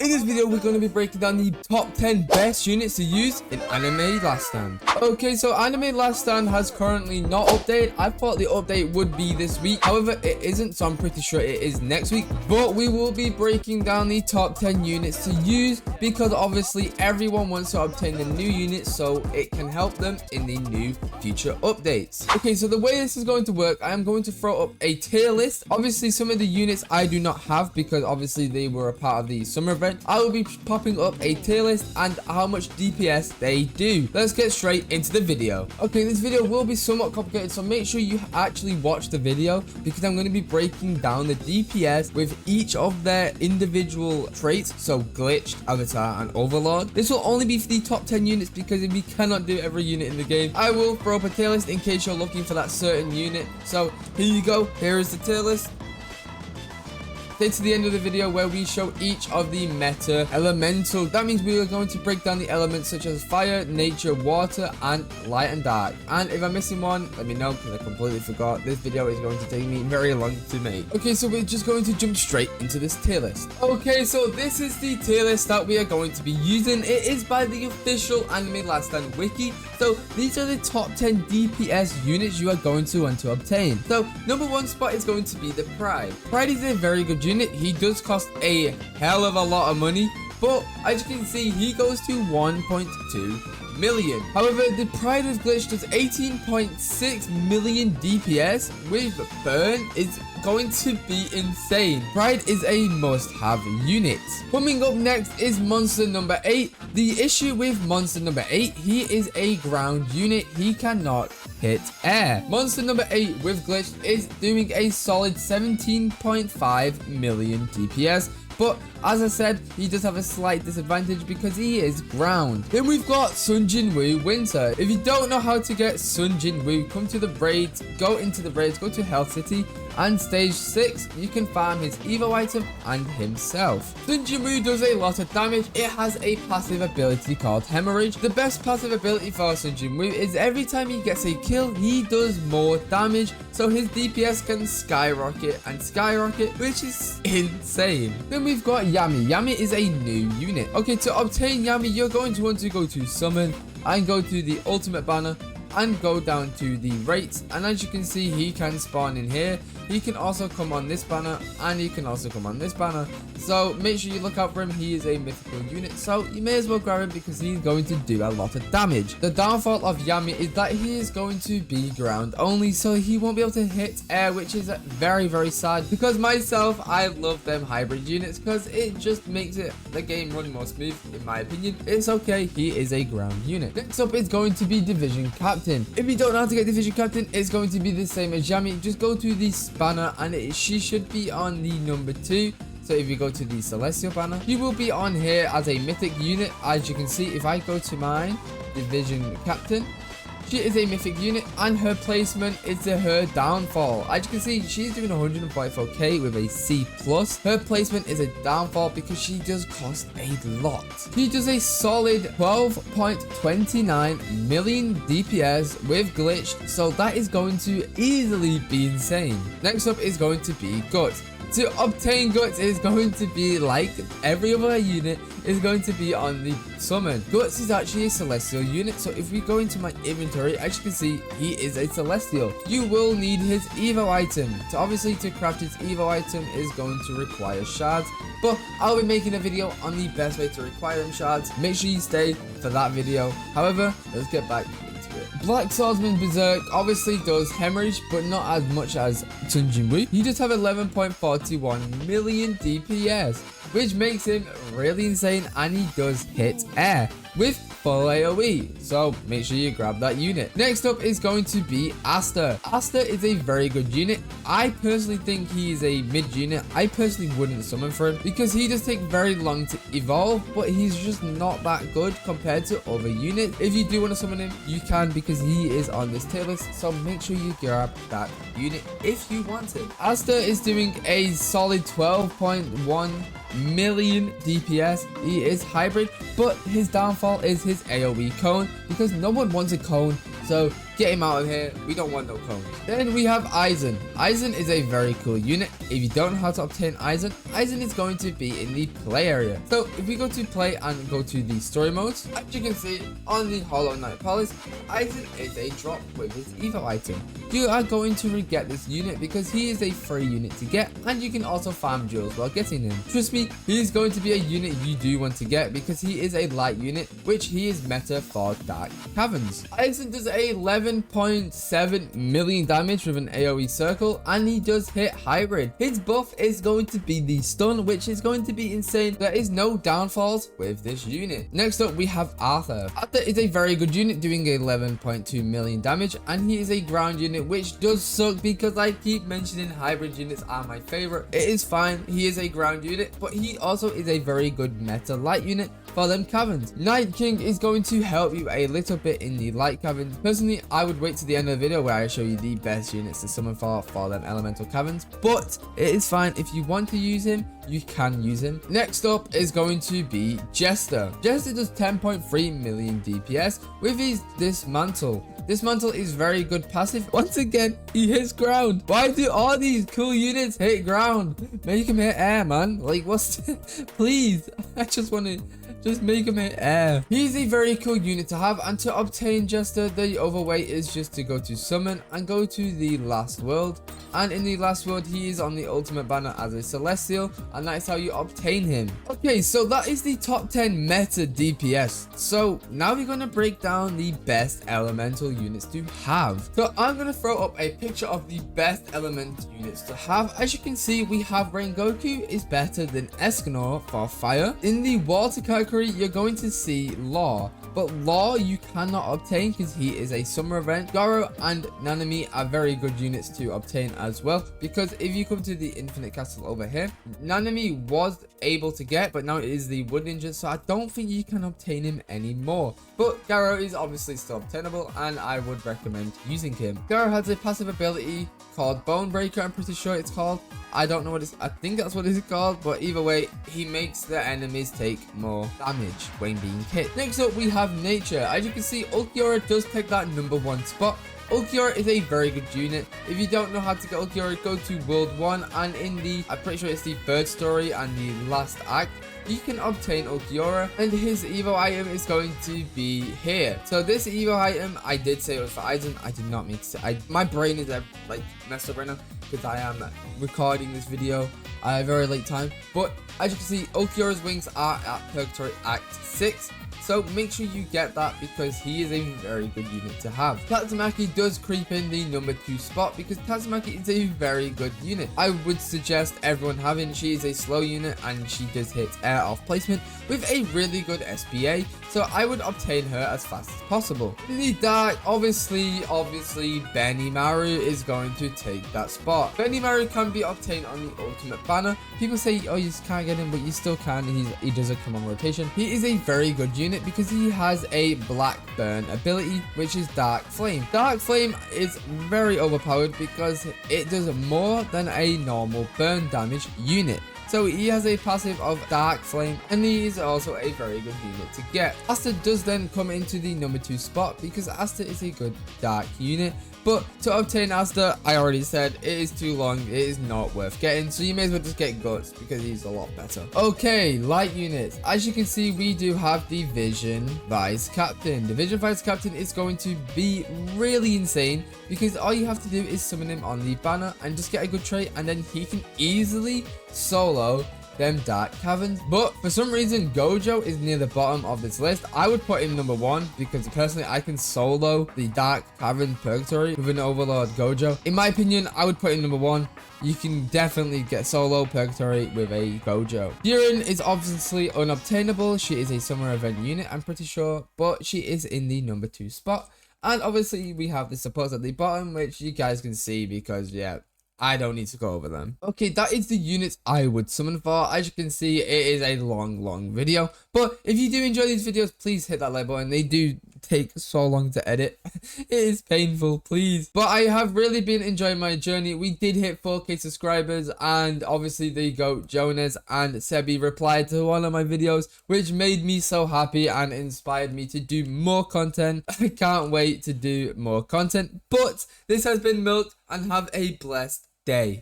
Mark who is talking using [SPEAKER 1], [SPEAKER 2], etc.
[SPEAKER 1] In this video, we're going to be breaking down the top 10 best units to use in Anime Last Stand. Okay, so Anime Last Stand has currently not updated. I thought the update would be this week. However, it isn't, so I'm pretty sure it is next week. But we will be breaking down the top 10 units to use because obviously everyone wants to obtain the new units so it can help them in the new future updates. Okay, so the way this is going to work, I am going to throw up a tier list. Obviously, some of the units I do not have because obviously they were a part of the summer event. I will be popping up a tier list and how much DPS they do. Let's get straight into the video. Okay, this video will be somewhat complicated, so make sure you actually watch the video because I'm going to be breaking down the DPS with each of their individual traits, so glitched, avatar, and overlord. This will only be for the top 10 units because we cannot do every unit in the game. I will throw up a tier list in case you're looking for that certain unit. So here you go. Here is the tier list. Stay to the end of the video where we show each of the meta elementals. That means we are going to break down the elements such as fire, nature, water, and light and dark. And if I'm missing one, let me know because I completely forgot. This video is going to take me very long to make. Okay, so we're just going to jump straight into this tier list. Okay, so this is the tier list that we are going to be using. It is by the official Anime Last Stand wiki. So these are the top 10 DPS units you are going to want to obtain. So number one spot is going to be the Pride. Pride is a very good unit. He does cost a hell of a lot of money, but as you can see, he goes to 1.2 million. However, the Pride of Glitch does 18.6 million DPS with burn is going to be insane. Pride is a must-have unit. Coming up next is monster number 8. The issue with monster number 8, he is a ground unit. He cannot hit air. Monster number 8 with glitch is doing a solid 17.5 million DPS. But as I said, he does have a slight disadvantage because he is ground. Then we've got Sun Jin Woo Winter. If you don't know how to get Sun Jin Woo, come to the raids, go into the raids, go to Health City, and stage 6, you can farm his Evo item and himself. Sun Jin Woo does a lot of damage. It has a passive ability called Hemorrhage. The best passive ability for Sun Jin Woo is every time he gets a kill, he does more damage. So his DPS can skyrocket and skyrocket, which is insane. Then we've got Yami. Yami is a new unit. Okay, to obtain Yami, you're going to want to go to Summon and go to the Ultimate Banner and go down to the rates, and as you can see, he can spawn in here. He can also come on this banner and he can also come on this banner, so make sure you look out for him. He is a mythical unit, so you may as well grab him because he's going to do a lot of damage. The downfall of Yami is that he is going to be ground only, so he won't be able to hit air, which is very, very sad because myself, I love them hybrid units because it just makes the game run more smooth. In my opinion, it's okay. He is a ground unit. Next up is going to be Division Captain. If you don't know how to get Division Captain, it's going to be the same as Yami. Just go to the banner and she should be on the number 2. So if you go to the Celestial banner, you will be on here as a mythic unit. As you can see, if I go to my Division Captain, she is a mythic unit and her placement is her downfall. As you can see, she's doing 144k with a C+. Her placement is a downfall because she does cost a lot. She does a solid 12.29 million DPS with glitch, so that is going to easily be insane. Next up is going to be Guts. To obtain Guts is going to be like every other unit, is going to be on the summon. Guts is actually a celestial unit, so if we go into my inventory, as you can see, he is a celestial. You will need his Evo item. So obviously to craft his Evo item is going to require shards, but I'll be making a video on the best way to require them shards. Make sure you stay for that video. However, let's get back. Black Swordsman Berserk obviously does hemorrhage, but not as much as Sun Jin Woo. He just have 11.41 million DPS, which makes him really insane, and he does hit air with full AoE, so make sure you grab that unit. Next up is going to be Asta. Asta is a very good unit. I personally think he is a mid unit. I personally wouldn't summon for him because he does take very long to evolve, but he's just not that good compared to other units. If you do want to summon him, you can because he is on this tier list, so make sure you grab that unit if you want it. Asta is doing a solid 12.1 million DPS. He is hybrid, but his downfall is his AoE cone because no one wants a cone, so Get him out of here. We don't want no cones. Then we have Aizen. Aizen is a very cool unit. If you don't know how to obtain Aizen, Aizen is going to be in the play area. So if we go to play and go to the story modes, as you can see on the Hollow Knight Palace, Aizen is a drop with his Evo item. You are going to get this unit because he is a free unit to get, and you can also farm jewels while getting him. Trust me, he is going to be a unit you do want to get because he is a light unit, which he is meta for Dark Caverns. Aizen does 11.7 million damage with an AoE circle, and he does hit hybrid. His buff is going to be the stun, which is going to be insane. There is no downfalls with this unit. Next up, we have Arthur. Arthur is a very good unit doing 11.2 million damage, and he is a ground unit, which does suck because I keep mentioning hybrid units are my favorite. It is fine, he is a ground unit, but he also is a very good meta light unit for them caverns. Night King is going to help you a little bit in the light caverns. Personally, I would wait to the end of the video where I show you the best units to summon for them elemental caverns, but it is fine. If you want to use him, you can use him. Next up is going to be Jester. Jester does 10.3 million DPS with his Dismantle. Dismantle is very good passive. Once again, he hits ground. Why do all these cool units hit ground? Make him hit air, man. Like, what's please, I just want to just make him hit air. He's a very cool unit to have, and to obtain Jester, the other way is just to go to summon and go to the last world. And in the last world, he is on the ultimate banner as a celestial, and that is how you obtain him. Okay, so that is the top 10 meta DPS. So now we're going to break down the best elemental units to have. So I'm going to throw up a picture of the best element units to have. As you can see, we have Rengoku is better than Escanor for fire. In the water category, you're going to see Law. But Law you cannot obtain because he is a summer event. Goro and Nanami are very good units to obtain as well, because if you come to the Infinite Castle over here, Nanami was able to get, but now it is the Wood Ninja, so I don't think you can obtain him anymore. But Garo is obviously still obtainable, and I would recommend using him. Garo has a passive ability called Bone Breaker, I'm pretty sure it's called. I don't know what it's, I think that's what it's called, but either way, he makes the enemies take more damage when being hit. Next up, we have Nature. As you can see, Ulquiorra does take that #1 spot. Ulquiorra is a very good unit. If you don't know how to get Ulquiorra, go to World 1, and in the, I'm pretty sure it's the third story and the last act, you can obtain Ulquiorra, and his Evo item is going to be here. So this Evo item, I did say it was for Aizen. I did not mean to say, my brain is like messed up right now because I am recording this video at a very late time. But as you can see, Ulquiorra's wings are at Purgatory Act 6. So make sure you get that because he is a very good unit to have. Tatsumaki does creep in the #2 spot because Tatsumaki is a very good unit. I would suggest everyone having. She is a slow unit and she does hit air off placement with a really good SPA. So I would obtain her as fast as possible. In the dark, obviously Benimaru is going to take that spot. Benimaru can be obtained on the ultimate banner. People say, oh, you just can't get him, but you still can. He doesn't come on rotation. He is a very good unit because he has a black burn ability, which is Dark Flame. Dark Flame is very overpowered because it does more than a normal burn damage unit. So he has a passive of Dark Flame, and he is also a very good unit to get. Asta does then come into the #2 spot because Asta is a good dark unit. But to obtain Asta, I already said, it is too long, it is not worth getting, so you may as well just get Guts because he's a lot better. Okay, light units. As you can see, we do have the Vision Vice Captain. The Vision Vice Captain is going to be really insane because all you have to do is summon him on the banner and just get a good trait, and then he can easily solo them Dark Caverns. But for some reason, Gojo is near the bottom of this list. I would put him #1 because personally I can solo the Dark Cavern Purgatory with an Overlord Gojo. In my opinion, I would put him #1. You can definitely get solo Purgatory with a Gojo. Jiren is obviously unobtainable. She is a summer event unit, I'm pretty sure, but she is in the #2 spot. And obviously we have the supports at the bottom, which you guys can see because, yeah, I don't need to go over them. Okay, that is the units I would summon for. As you can see, it is a long video. But if you do enjoy these videos, please hit that like button. They do take so long to edit. It is painful, please. But I have really been enjoying my journey. We did hit 4K subscribers, and obviously there you go, Jonas and Sebi replied to one of my videos, which made me so happy and inspired me to do more content. I can't wait to do more content. But this has been Milk, and have a blessed day.